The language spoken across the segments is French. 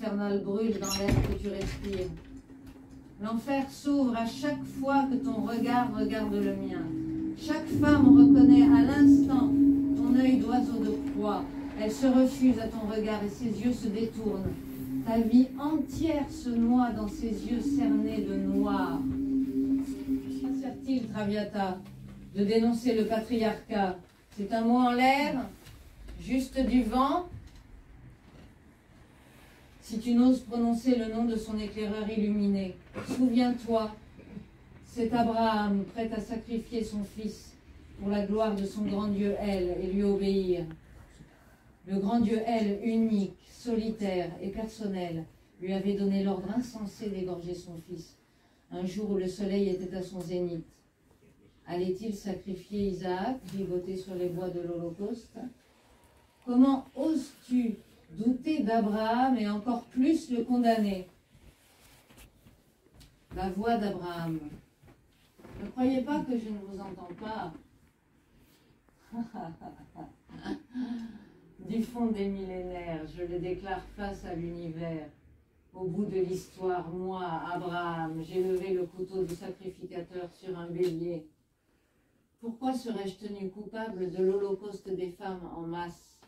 infernal brûle dans l'air que tu respires. L'enfer s'ouvre à chaque fois que ton regard regarde le mien. Chaque femme reconnaît à l'instant ton œil d'oiseau de proie. Elle se refuse à ton regard et ses yeux se détournent. Ta vie entière se noie dans ses yeux cernés de noir. Que sert-il, Traviata, de dénoncer le patriarcat? C'est un mot en l'air, juste du vent. Si tu n'oses prononcer le nom de son éclaireur illuminé, souviens-toi, c'est Abraham prêt à sacrifier son fils pour la gloire de son grand Dieu El et lui obéir. Le grand Dieu El, unique, solitaire et personnel, lui avait donné l'ordre insensé d'égorger son fils, un jour où le soleil était à son zénith. Allait-il sacrifier Isaac, ligoté sur les bois de l'Holocauste? Comment oses-tu douter d'Abraham et encore plus le condamner? La voix d'Abraham. Ne croyez pas que je ne vous entends pas. Du fond des millénaires, je le déclare face à l'univers. Au bout de l'histoire, moi, Abraham, j'ai levé le couteau du sacrificateur sur un bélier. Pourquoi serais-je tenu coupable de l'holocauste des femmes en masse,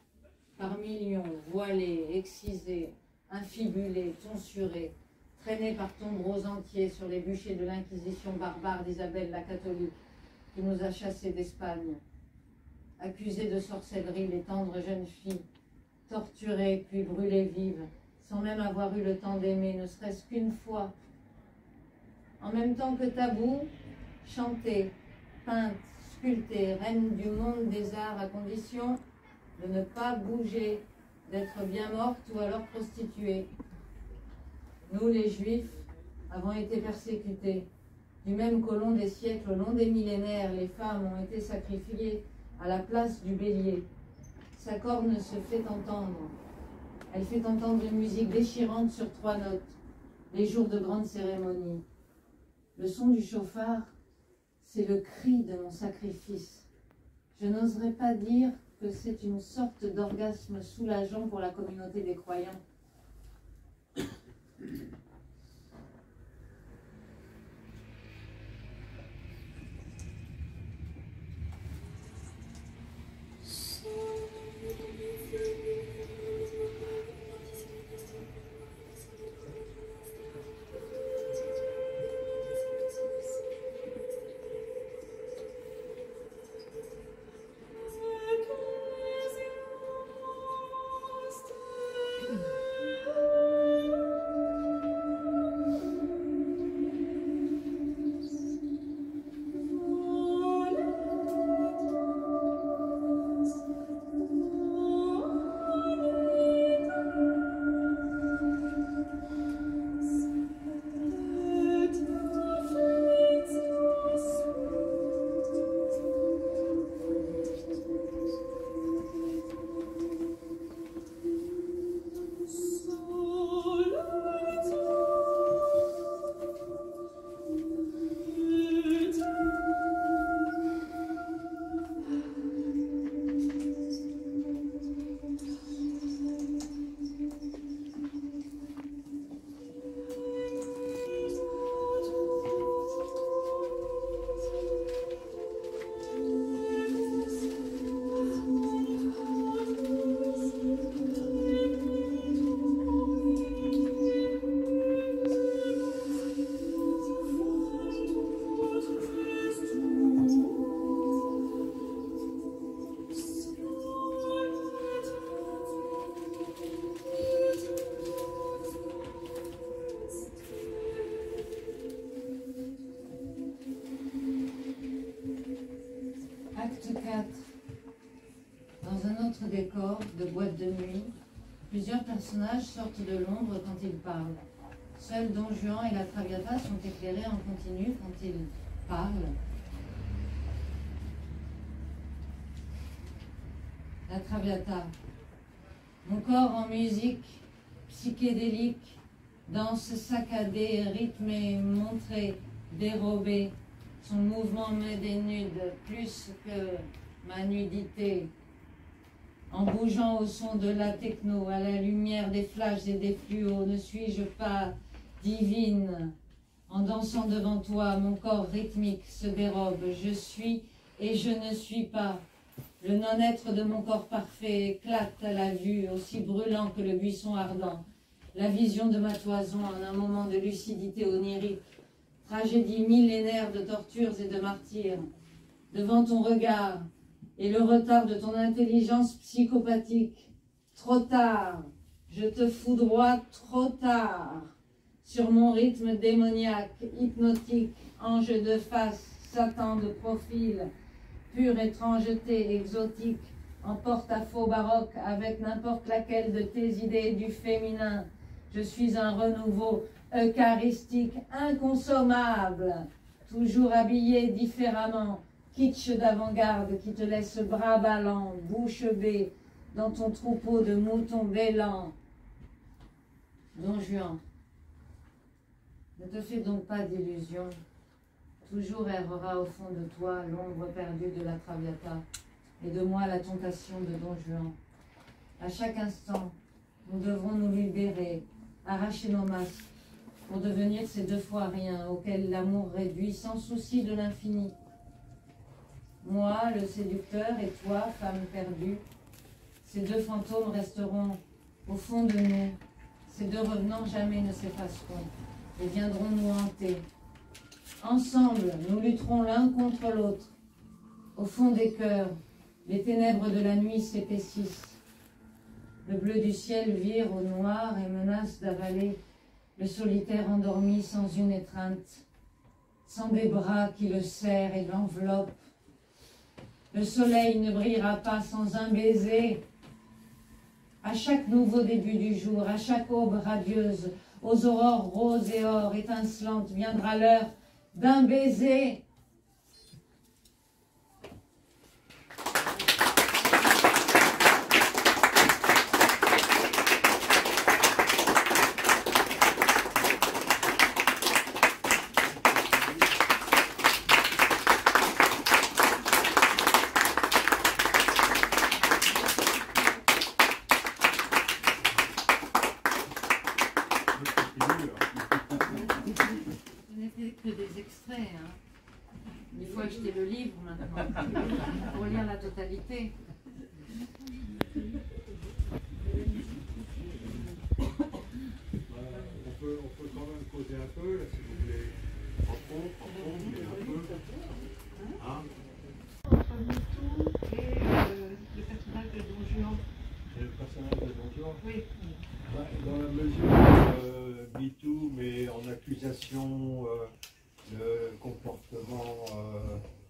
par millions, voilées, excisées, infibulées, tonsurées, traînées par tombereaux entiers sur les bûchers de l'inquisition barbare d'Isabelle la catholique, qui nous a chassés d'Espagne, accusées de sorcellerie les tendres jeunes filles, torturées puis brûlées vives, sans même avoir eu le temps d'aimer, ne serait-ce qu'une fois. En même temps que tabou, chantées, peintes, sculptées, reines du monde des arts, à condition de ne pas bouger, d'être bien morte ou alors prostituée. Nous, les Juifs, avons été persécutés. Du même qu'au long des siècles, au long des millénaires, les femmes ont été sacrifiées à la place du bélier. Sa corne se fait entendre. Elle fait entendre une musique déchirante sur 3 notes, les jours de grandes cérémonies. Le son du chauffard, c'est le cri de mon sacrifice. Je n'oserais pas dire que c'est une sorte d'orgasme soulageant pour la communauté des croyants. Dans un autre décor de boîte de nuit, plusieurs personnages sortent de l'ombre quand ils parlent. Seuls Don Juan et la Traviata sont éclairés en continu quand ils parlent. La Traviata. Mon corps en musique, psychédélique, danse saccadée, rythmée, montrée, dérobée. Son mouvement me dénude plus que ma nudité. En bougeant au son de la techno, à la lumière des flashs et des fluos, ne suis-je pas divine? En dansant devant toi, mon corps rythmique se dérobe. Je suis et je ne suis pas. Le non-être de mon corps parfait éclate à la vue, aussi brûlant que le buisson ardent. La vision de ma toison en un moment de lucidité onirique. Tragédie millénaire de tortures et de martyrs. Devant ton regard et le retard de ton intelligence psychopathique. Trop tard, je te foudroie trop tard. Sur mon rythme démoniaque, hypnotique, ange de face, Satan de profil, pure étrangeté exotique, en porte-à-faux baroque avec n'importe laquelle de tes idées du féminin. Je suis un renouveau eucharistique inconsommable, toujours habillé différemment, kitsch d'avant-garde qui te laisse bras ballants, bouche bée, dans ton troupeau de moutons bêlants. Don Juan, ne te fais donc pas d'illusions. Toujours errera au fond de toi l'ombre perdue de la Traviata, et de moi la tentation de Don Juan. À chaque instant, nous devrons nous libérer, arracher nos masques, pour devenir ces deux fois rien auxquels l'amour réduit sans souci de l'infini. Moi, le séducteur, et toi, femme perdue, ces deux fantômes resteront au fond de nous. Ces deux revenants jamais ne s'effaceront et viendront nous hanter. Ensemble, nous lutterons l'un contre l'autre. Au fond des cœurs, les ténèbres de la nuit s'épaississent. Le bleu du ciel vire au noir et menace d'avaler le solitaire endormi sans une étreinte, sans des bras qui le serrent et l'enveloppent. Le soleil ne brillera pas sans un baiser. À chaque nouveau début du jour, à chaque aube radieuse, aux aurores roses et or étincelantes, viendra l'heure d'un baiser. Que des extraits, hein. Il faut acheter le livre maintenant pour lire la totalité. On peut quand même causer un peu, là, si vous voulez. En fond, mais un peu. Hein? Entre MeToo et le personnage de Don Juan. Et le personnage de Don Juan? Oui. Dans la mesure MeToo, mais en accusation de comportement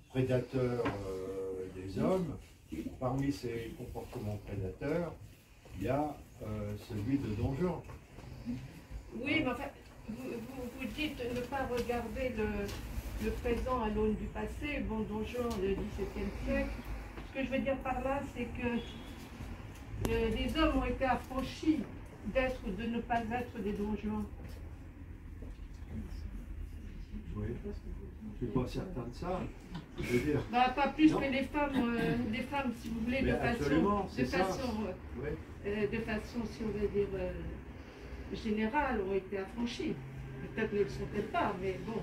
prédateur des hommes, parmi ces comportements prédateurs, il y a celui de Don Juan. Oui, mais enfin, vous dites ne pas regarder le présent à l'aune du passé, bon, Don Juan, le XVIIe siècle. Ce que je veux dire par là, c'est que les hommes ont été affranchis d'être ou de ne pas être des Don Juan. Oui, je ne suis pas certain de ça. Je veux dire. Bah, pas plus que les femmes, si vous voulez, de façon, si on veut dire, générale, ont été affranchies. Peut-être ne le sont-elles pas, mais bon.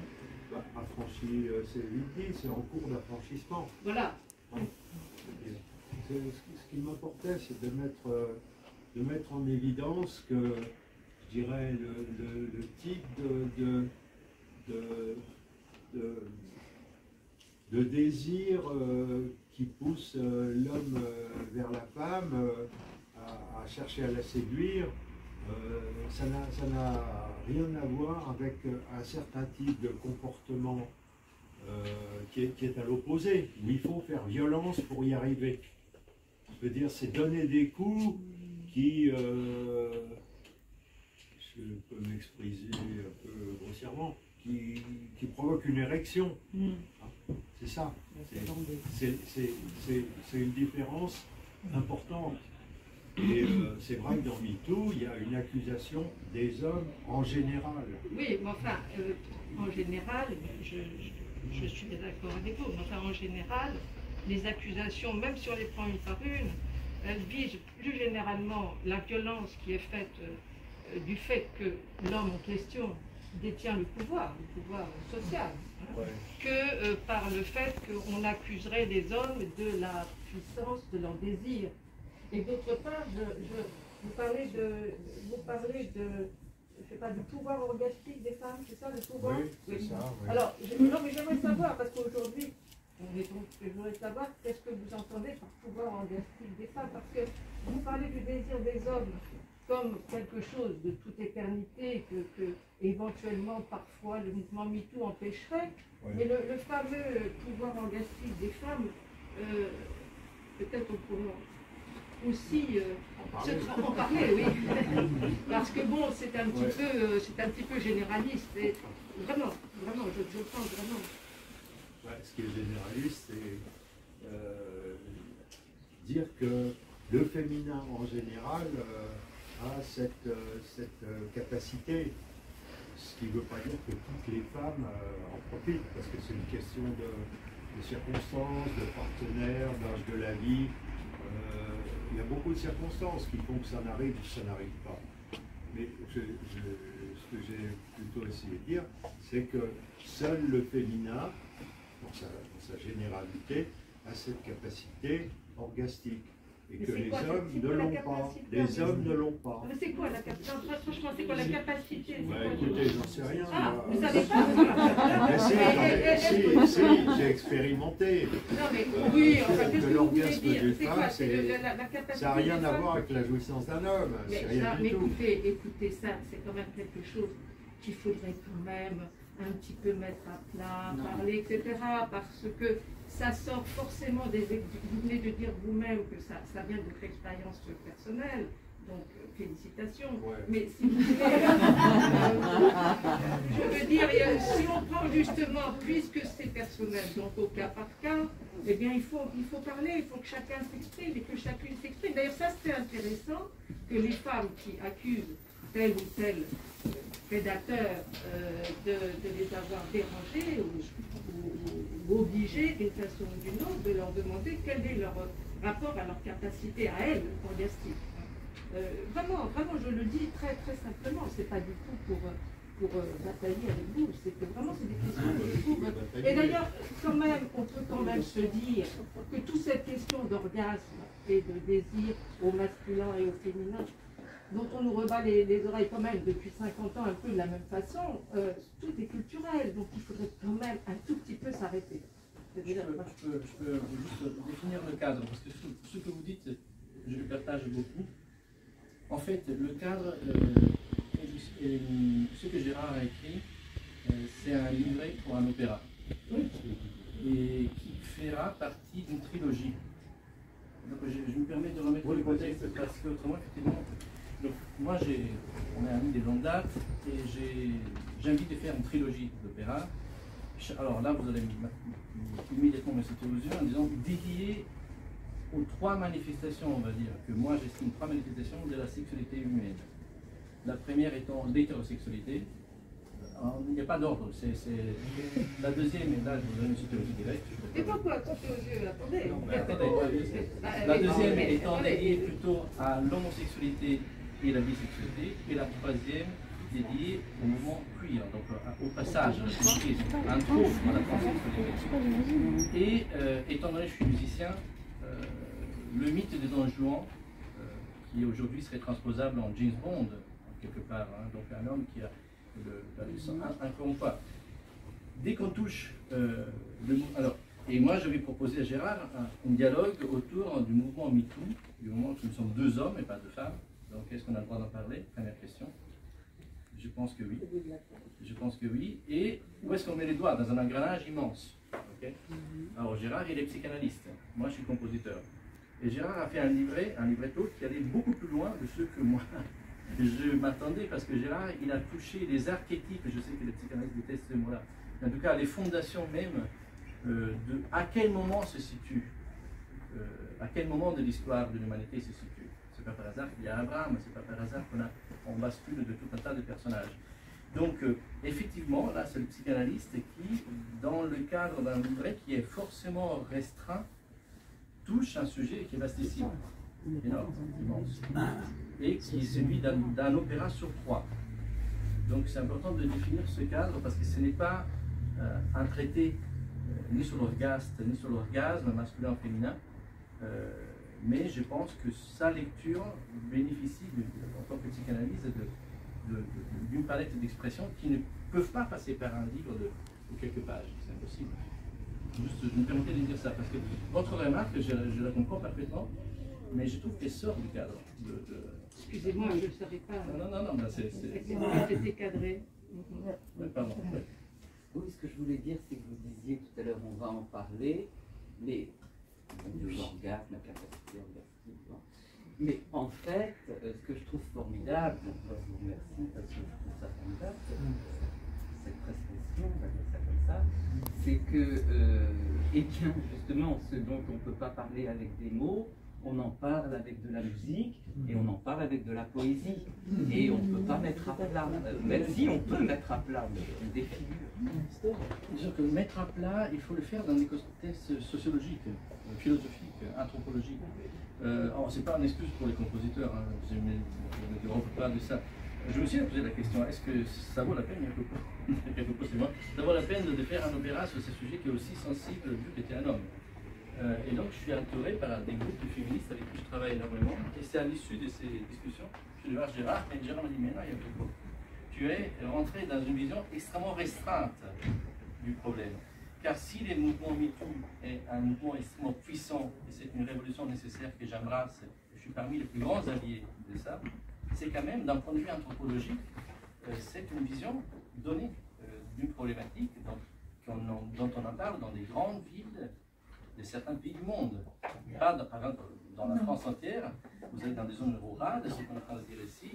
Bah, affranchi, c'est vite dit, c'est en cours d'affranchissement. Voilà. Ouais. Ce qui m'importait, c'est de mettre en évidence que, je dirais, le type de désir qui pousse l'homme vers la femme à chercher à la séduire, ça n'a rien à voir avec un certain type de comportement qui est à l'opposé, où il faut faire violence pour y arriver. Je veux dire, c'est donner des coups qui, je peux m'exprimer un peu grossièrement, qui provoquent une érection. C'est ça. C'est une différence importante. Et c'est vrai que dans MeToo, il y a une accusation des hommes en général. Oui, mais enfin, en général, je suis d'accord avec vous, mais enfin, en général, les accusations, même si on les prend une par une, elle vise plus généralement la violence qui est faite du fait que l'homme en question détient le pouvoir social, hein, que par le fait qu'on accuserait les hommes de la puissance de leur désir. Et d'autre part, vous parlez de je sais pas, du pouvoir orgastique des femmes, c'est ça le pouvoir? Oui, c'est ça. Oui. Alors, non, mais j'aimerais savoir, parce qu'aujourd'hui, je voudrais savoir qu'est-ce que vous entendez par pouvoir orgastique des femmes, parce que vous parlez du désir des hommes comme quelque chose de toute éternité, que éventuellement, parfois, le mouvement MeToo empêcherait, mais le fameux pouvoir orgastique des femmes, peut-être on pourrait aussi en parler, oui. Parce que bon, c'est un petit peu généraliste. Et vraiment, je pense vraiment. Ce qui est généraliste, c'est dire que le féminin en général a cette capacité. Ce qui ne veut pas dire que toutes les femmes en profitent, parce que c'est une question de circonstances, de partenaires, d'âge de la vie. Il y a beaucoup de circonstances qui font que ça n'arrive ou ça n'arrive pas. Mais ce que j'ai plutôt essayé de dire, c'est que seul le féminin, dans sa généralité, a cette capacité orgastique. Et que les hommes ne l'ont pas. Les hommes ne l'ont pas. Mais c'est quoi la capacité? Franchement, c'est quoi la capacité? Écoutez, j'en sais rien. Ah, vous savez pas? Si, j'ai expérimenté. Non, mais oui, enfin, que l'orgasme d'une c'est femme, quoi? La capacité ça n'a rien à voir avec la jouissance d'un homme. C'est rien du tout. Écoutez, ça, c'est quand même quelque chose qu'il faudrait quand même un petit peu mettre à plat, parler, etc. Parce que ça sort forcément des... Vous venez de dire vous-même que ça vient de votre expérience personnelle, donc félicitations. Ouais. Mais si vous voulez... je veux dire, si on prend justement, puisque c'est personnel, donc au cas par cas, eh bien il faut parler, il faut que chacun s'exprime et que chacune s'exprime. D'ailleurs, ça c'est intéressant que les femmes qui accusent tel ou tel prédateur de les avoir dérangés ou obligés d'une façon ou d'une autre de leur demander quel est leur rapport à leur capacité à elles orgastique. Vraiment, je le dis très très simplement, c'est pas du tout pour batailler avec vous, c'est que vraiment c'est des questions que je trouve. Et d'ailleurs, quand même, on peut quand même se dire que toute cette question d'orgasme et de désir au masculin et au féminin, dont on nous rebat les oreilles quand même depuis 50 ans un peu de la même façon, tout est culturel, donc il faudrait quand même un tout petit peu s'arrêter. Je peux juste définir le cadre, parce que ce que vous dites, je le partage beaucoup. En fait, le cadre, ce que Gérard a écrit, c'est un livret pour un opéra, et qui fera partie d'une trilogie. Donc je me permets de remettre le contexte, parce qu'autrement, effectivement, donc, moi, on est amis des longues dates et j'ai envie de faire une trilogie d'opéra. Alors là, vous allez immédiatement me sauter aux yeux en disant dédié aux 3 manifestations, on va dire, que moi j'estime 3 manifestations de la sexualité humaine. La première étant l'hétérosexualité. Il n'y a pas d'ordre, c'est la deuxième, et là je vous donne une sauter aux yeux direct. Et pourquoi sauter aux yeux? Attendez. La deuxième étant dédiée plutôt à l'homosexualité et la bisexualité, et la troisième dédiée au mouvement queer, donc au passage à la sexualité, entre autres à la transsexualité. Et étant donné que je suis musicien, le mythe de Don Juan, qui aujourd'hui serait transposable en James Bond, quelque part, hein, donc un homme qui a encore une fois, dès qu'on touche alors, et moi je vais proposer à Gérard un dialogue autour du mouvement MeToo, du moment que nous sommes 2 hommes et pas 2 femmes. Donc est-ce qu'on a le droit d'en parler? Première question. Je pense que oui. Je pense que oui. Et où est-ce qu'on met les doigts? Dans un engrenage immense. Okay. Alors Gérard, il est psychanalyste. Moi, je suis compositeur. Et Gérard a fait un livretto qui allait beaucoup plus loin de ce que moi je m'attendais, parce que Gérard, il a touché les archétypes, je sais que les psychanalystes détestent ce mot-là, mais en tout cas les fondations même de à quel moment se situe, à quel moment de l'histoire de l'humanité se situe. C'est pas par hasard qu'il y a Abraham, c'est pas par hasard qu'on bascule de tout un tas de personnages. Donc, effectivement, là, c'est le psychanalyste qui, dans le cadre d'un livret qui est forcément restreint, touche un sujet qui est vastissime. énorme, immense, et qui est celui d'un opéra sur 3. Donc c'est important de définir ce cadre parce que ce n'est pas un traité ni sur l'orgasme masculin ou féminin, mais je pense que sa lecture bénéficie en tant que psychanalyse d'une palette d'expressions qui ne peuvent pas passer par un livre de quelques pages, c'est impossible. Juste, je me permettez de dire ça parce que votre remarque, je la comprends parfaitement, mais je trouve qu'elle sort du cadre. Excusez-moi, je ne savais pas. Non, C'était cadré. Ouais, pardon. Ouais. Oui, ce que je voulais dire, c'est que vous disiez tout à l'heure, on va en parler, mais l'orgasme, la capacité orgastique. Bon. Mais en fait, ce que je trouve formidable, je vous remercie parce que je trouve ça formidable, cette prescription, on va dire ça comme ça, c'est que, eh bien, justement, ce dont on ne peut pas parler avec des mots, on en parle avec de la musique et on en parle avec de la poésie. Et on ne peut pas mettre à plat, même si on peut mettre à plat, mais des figures. Disons que mettre à plat, il faut le faire dans des contextes sociologiques, philosophiques, anthropologiques. C'est pas une excuse pour les compositeurs, hein. Je ne me dérobe pas de ça. Je me suis posé la question, est-ce que ça vaut la peine, ça vaut la peine de faire un opéra sur ce sujet qui est aussi sensible vu que tu es un homme? Et donc, je suis entouré par des groupes de féministes avec qui je travaille énormément. Et c'est à l'issue de ces discussions, je suis allé voir Gérard, mais Gérard m'a dit, mais non, il y a beaucoup. Tu es rentré dans une vision extrêmement restreinte du problème. Car si le mouvement MeToo est un mouvement extrêmement puissant, et c'est une révolution nécessaire que j'embrasse, je suis parmi les plus grands alliés de ça, c'est quand même, d'un point de vue anthropologique, c'est une vision donnée d'une problématique dont on en parle dans des grandes villes de certains pays du monde. Pas par exemple dans la France entière, vous êtes dans des zones rurales, ce qu'on est en train de dire ici,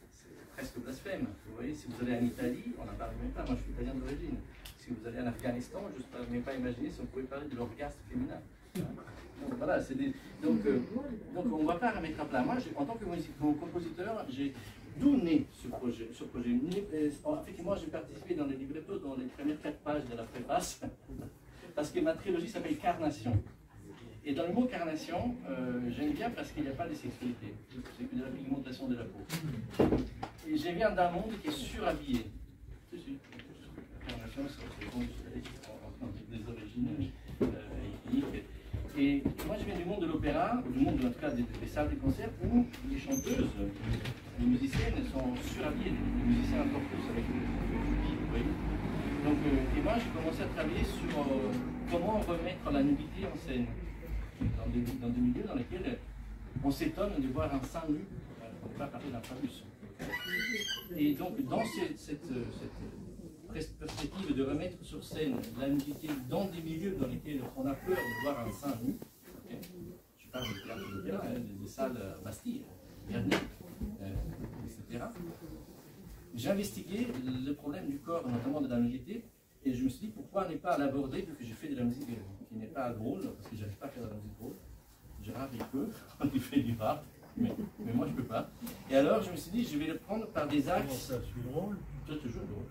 c'est presque blasphème. Vous voyez, si vous allez en Italie, on n'en parle même pas, moi je suis italien d'origine. Si vous allez en Afghanistan, je ne peux même pas imaginer si on pouvait parler de l'orgasme féminin. Donc voilà, donc on ne va pas remettre à plat. Moi, en tant que compositeur, d'où naît ce projet, effectivement, j'ai participé dans les librettos, dans les premières 4 pages de la préface, parce que ma trilogie s'appelle Carnation. Et dans le mot carnation, j'aime bien parce qu'il n'y a pas de sexualité, c'est que de la pigmentation de la peau. Et je viens d'un monde qui est surhabillé. Carnation, c'est des origines ethniques. Et moi, je viens du monde de l'opéra, du monde en tout cas des salles de concert, où les chanteuses, les musiciennes sont surhabillées, les musiciens encore plus avec le vous voyez. Donc, et moi, j'ai commencé à travailler sur comment remettre la nudité en scène, dans des milieux dans lesquels on s'étonne de voir un sein nu, on ne peut pas parler d'un phallus. Et donc, dans cette perspective de remettre sur scène la nudité dans des milieux dans lesquels on a peur de voir un sein nu, okay. Je parle de théâtre d'opéra, des salles Bastille, Vernet, etc. J'ai investigué le problème du corps, notamment de la nudité, et je me suis dit pourquoi ne pas l'aborder, vu que j'ai fait de la musique qui n'est pas drôle, parce que je n'arrive pas à faire de la musique drôle. Gérard, il peut, il fait du rap, mais moi je ne peux pas. Et alors je me suis dit, je vais le prendre par des axes. Ça, je suis drôle. C'est toujours drôle.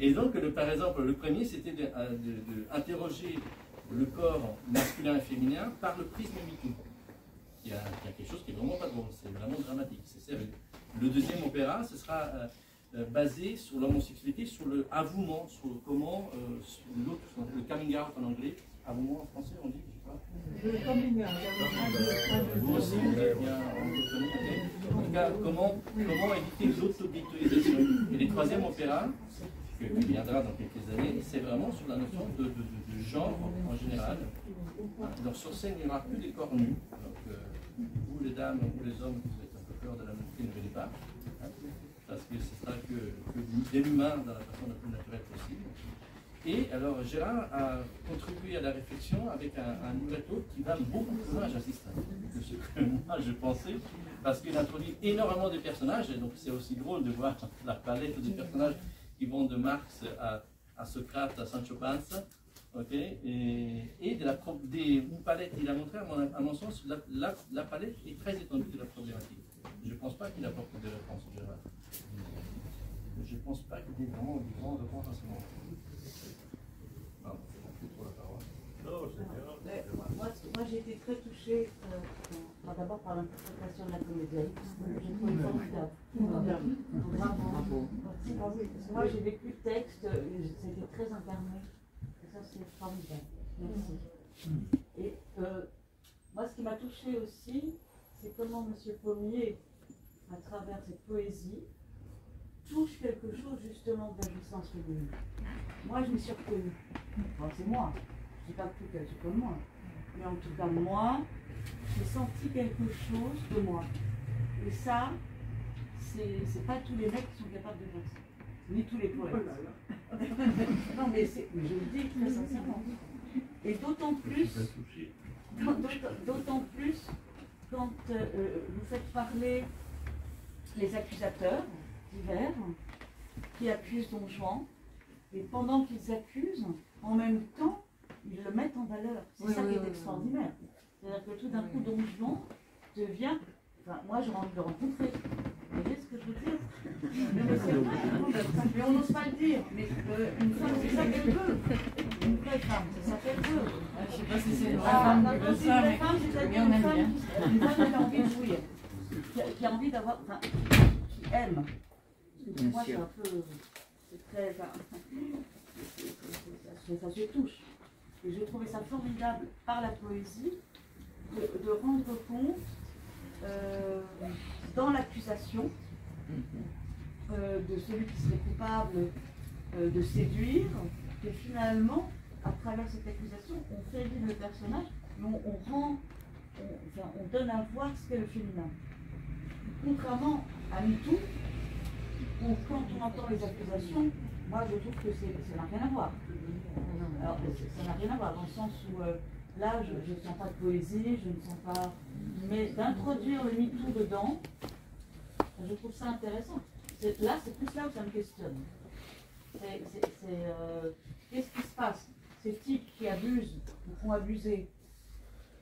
Et donc, par exemple, le premier, c'était d'interroger le corps masculin et féminin par le prisme MeToo. Il y a quelque chose qui est vraiment pas drôle, c'est vraiment dramatique, c'est sérieux. Le deuxième opéra, ce sera basé sur l'homosexualité, sur le avouement, sur comment le coming out en anglais, avouement en français, on dit, je sais pas. Le coming out. Vous aussi, vous dites bien en tout cas, comment éviter l'autodétruisation. Et le troisième opéra, qui viendra dans quelques années, c'est vraiment sur la notion de genre en général. Donc sur scène, il n'y aura plus des corps nus. Donc, vous les dames ou les hommes, vous êtes un peu peur de la nudité, ne venez pas. Parce que ce sera que de l'humain dans la façon la plus naturelle possible. Et alors Gérard a contribué à la réflexion avec un libretto qui va beaucoup plus loin, j'insiste, que ce que moi je pensais, parce qu'il introduit énormément de personnages, et donc c'est aussi drôle de voir la palette de personnages qui vont de Marx à Socrate, à Sancho Panza, okay, et une palette, il a montré à mon sens, la palette est très étendue de la problématique. Je ne pense pas qu'il apporte des réponses, Gérard. Je ne pense pas qu'il y ait vraiment de grandes réponses à ce moment. Moi j'ai été très touchée d'abord par l'interprétation de la comédienne. J'ai trouvé formidable. Bravo. Moi j'ai vécu le texte, c'était très incarné. Et ça c'est formidable. Merci. Et moi ce qui m'a touchée aussi, c'est comment M. Pommier, à travers cette poésie, touche quelque chose justement de la jouissance féminine. Moi je m'y suis reconnue. Enfin, c'est moi. Je ne dis pas que tout est comme moi. Mais en tout cas, moi, j'ai senti quelque chose de moi. Et ça, c'est pas tous les mecs qui sont capables de faire ça. Ni tous les poètes. Non, mais je le dis très sincèrement. Et d'autant plus quand vous faites parler les accusateurs divers qui accusent Don Juan, et pendant qu'ils accusent, en même temps, ils le mettent en valeur. C'est ça qui est extraordinaire. C'est-à-dire que tout d'un coup, Don Juan devient... Enfin, moi, j'ai envie de le rencontrer. Vous voyez ce que je veux dire? Mais c'est vrai, mais on n'ose pas le dire. Mais une femme, c'est ça qu'elle veut. Une vraie femme, c'est ça qu'elle veut. Je ne sais pas si c'est une vraie femme qui veut ça, mais c'est-à-dire une femme qui a envie de jouir. Qui a envie d'avoir... Enfin, qui aime. Parce que pour moi, c'est un peu... C'est très... Enfin, ça se touche. Et j'ai trouvé ça formidable par la poésie de rendre compte dans l'accusation de celui qui serait coupable de séduire, que finalement, à travers cette accusation, on fait vivre le personnage, mais on donne à voir ce qu'est le féminin. Contrairement à MeToo, où quand on entend les accusations, moi je trouve que ça n'a rien à voir. Alors, ça n'a rien à voir dans le sens où là je ne sens pas de poésie, je ne sens pas. Mais d'introduire le MeToo dedans, je trouve ça intéressant. Là, c'est plus là où ça me questionne. Qu'est-ce qui se passe? Ces types qui abusent ou font abuser,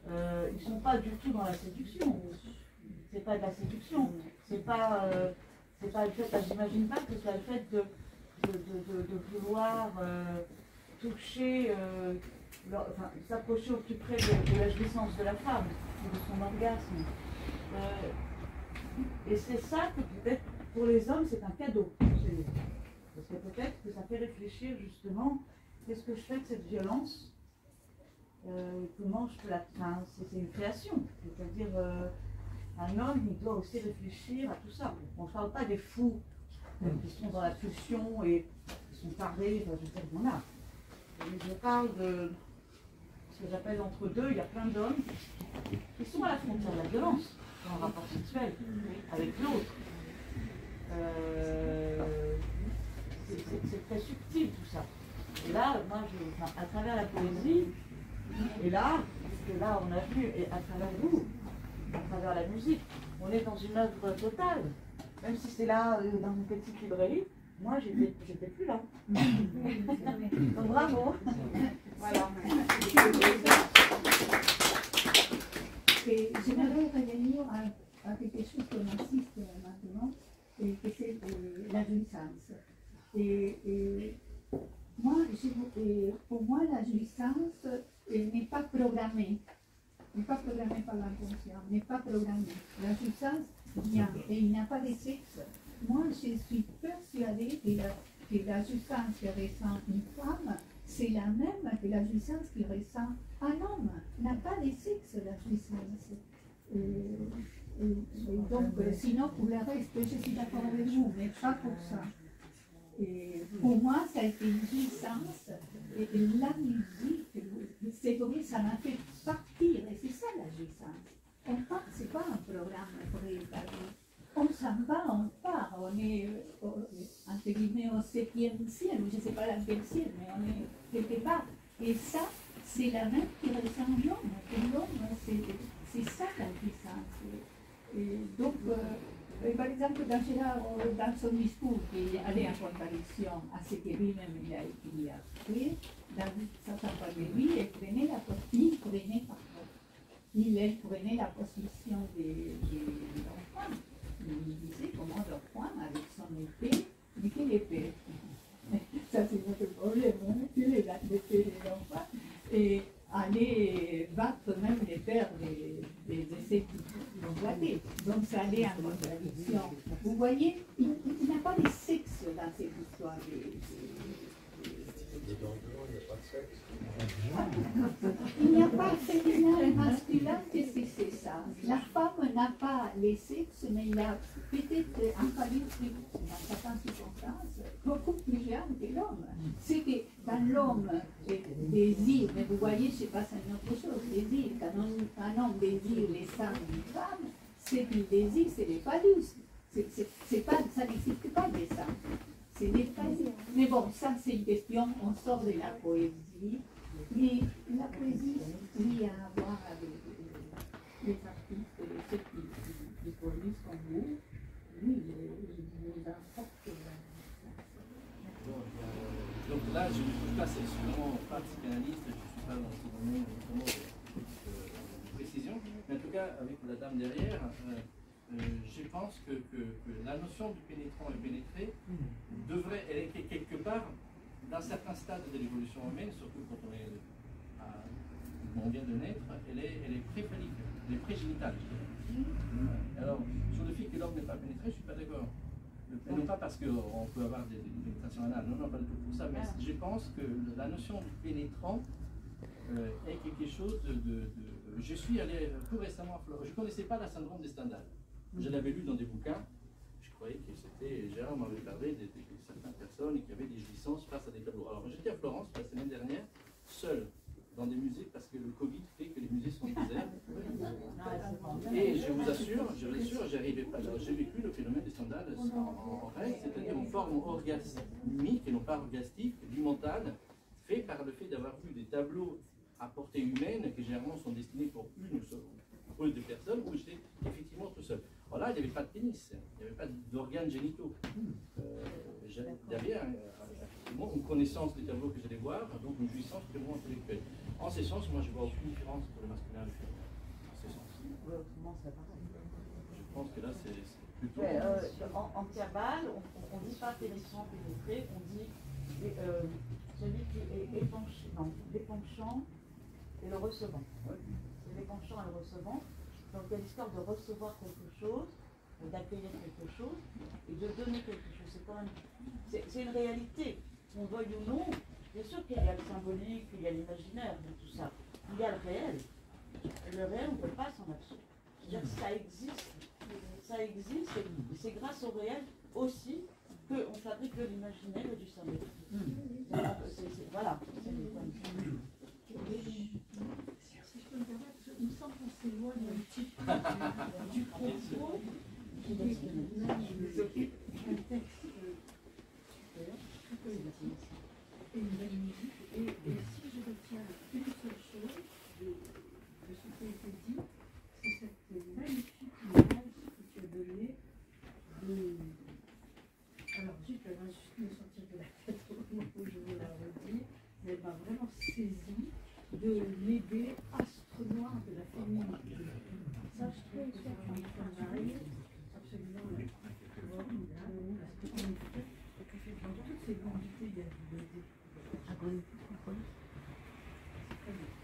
ils ne sont pas du tout dans la séduction. C'est pas de la séduction. C'est pas le fait, j'imagine pas que c'est le fait de vouloir toucher, s'approcher au plus près de la jouissance de la femme, de son orgasme. Et c'est ça que peut-être pour les hommes c'est un cadeau. Parce que peut-être que ça fait réfléchir justement, qu'est-ce que je fais de cette violence? Comment je peux la... Enfin, c'est une création. C'est-à-dire, un homme, il doit aussi réfléchir à tout ça. On ne parle pas des fous qui sont dans la pulsion et qui sont tarés, enfin, je veux dire, il y en a. Mais je parle de ce que j'appelle entre deux, il y a plein d'hommes qui sont à la frontière de la violence, dans un rapport sexuel avec l'autre. C'est très subtil tout ça. Et là, moi, à travers la poésie, et là, parce que là, on a vu, et à travers vous, à travers la musique, on est dans une œuvre totale. Même si c'est là, dans une petite librairie, moi, j'étais plus là. Donc, bravo. Voilà. J'aimerais revenir à quelque chose qu'on assiste maintenant, et que c'est la jouissance. Et moi, pour moi, la jouissance n'est pas programmée. N'est pas programmée par l'inconscient, n'est pas programmée. La jouissance vient et il n'y a pas de sexe. Moi, je suis persuadée que la jouissance que ressent une femme, c'est la même que la jouissance que ressent un homme. N'a pas de sexe, la jouissance. Donc, sinon, pour le reste, je suis d'accord avec vous, mais pas pour ça. Et pour moi, ça a été une jouissance. Et la musique, c'est vrai, ça m'a fait partir. Et c'est ça la jouissance. C'est pas un programme préétabli. On s'en va, on part. On est, entre guillemets, au 7e ciel. Je ne sais pas dans quel ciel, mais on est quelque part. Et ça, c'est la même qui ressemble à l'homme. L'homme, c'est ça la jouissance. Et donc, par exemple, dans son discours, qui allait en contradiction à ce que lui-même il a écrit, ça parlait de lui, il prenait la position de l'enfant. Il disait comment l'enfant, avec son épée, dit quelle épée? Ça, c'est notre problème, hein, l'épée de l'enfant. Et à Vous voyez, il n'y a pas de sexe dans cette histoire. Il n'y a pas féminin et masculin, qu'est-ce que c'est ça? La femme n'a pas les sexes, mais il a peut-être un calibre, dans certaines circonstances, beaucoup plus grand que l'homme. C'est que dans l'homme, désir, mais vous voyez, c'est pas une autre chose, désir, quand un homme désire les seins d'une femme, c'est qu'il désire, c'est les phallus. Ça n'existe pas des seins. C'est des phallus. Mais bon, ça c'est une question, on sort de la poésie. Et la poésie, oui, à voir avec les artistes, ceux qui produisent comme vous, oui, les importe. Donc là, je ne suis pas seulement pas psychanalyste, je ne suis pas dans ce domaine de précision, mais en tout cas, avec la dame derrière, je pense que la notion du pénétrant et pénétré devrait, elle est quelque part, dans certains stades de l'évolution humaine, surtout quand on vient de naître, elle est pré-phallique, elle est pré-génitale. Alors, sur le fait que l'homme n'est pas pénétré, je ne suis pas d'accord. Et non pas parce qu'on peut avoir des pénétrations anales, non, pas du tout pour ça, mais je pense que la notion du pénétrant est quelque chose de... Je suis allé tout récemment à Florence, je ne connaissais pas la syndrome de Stendhal. Je l'avais lu dans des bouquins, je croyais que c'était... Gérard m'avait parlé de certaines personnes qui avaient des jouissances face à des tableaux. Alors j'étais à Florence la semaine dernière, seul, dans des musées, parce que le Covid fait que les musées sont déserts. Et je vous assure, j'arrivais pas. J'ai vécu le phénomène des Stendhal en règle, c'est-à-dire en forme orgasmique et non pas orgastique, du mental, fait par le fait d'avoir vu des tableaux à portée humaine, qui généralement sont destinés pour une ou deux personnes, où j'étais effectivement tout seul. Alors là, il n'y avait pas de pénis, il n'y avait pas d'organes génitaux. J'avais une connaissance des tableaux que j'allais voir, donc une jouissance purement intellectuelle. En ce sens, moi je vois aucune différence entre le masculin et le féminin. En ce sens. Je pense que là c'est plutôt. En cabale, on ne dit pas pénétrant, pénétré, on dit celui qui est épanchant et le recevant. C'est l'épanchant et le recevant. Donc il y a l'histoire de recevoir quelque chose, d'accueillir quelque chose et de donner quelque chose. C'est quand même, c'est une réalité, qu'on veuille ou non. Bien sûr qu'il y a le symbolique, il y a l'imaginaire, tout ça. Il y a le réel. Et le réel, on ne peut pas s'en abstraire. C'est-à-dire que ça existe. Ça existe et c'est grâce au réel aussi qu'on fabrique de l'imaginaire et du symbolique. Voilà. Si je peux me permettre, il me semble qu'on s'éloigne un petit peu du propos qui est un texte et une belle musique. Et si je retiens une seule chose de ce qui a été dit, c'est cette magnifique image que tu as donnée de... Alors, juste, elle va juste me sortir de la tête au moment où je vais la redire, mais elle m'a vraiment saisie de l'idée astre noir de la féminité. Ça, je trouve que c'est un travail absolument formidable, parce que en effet, dans toutes ces quantités, il y a du bébé. C'est très bien.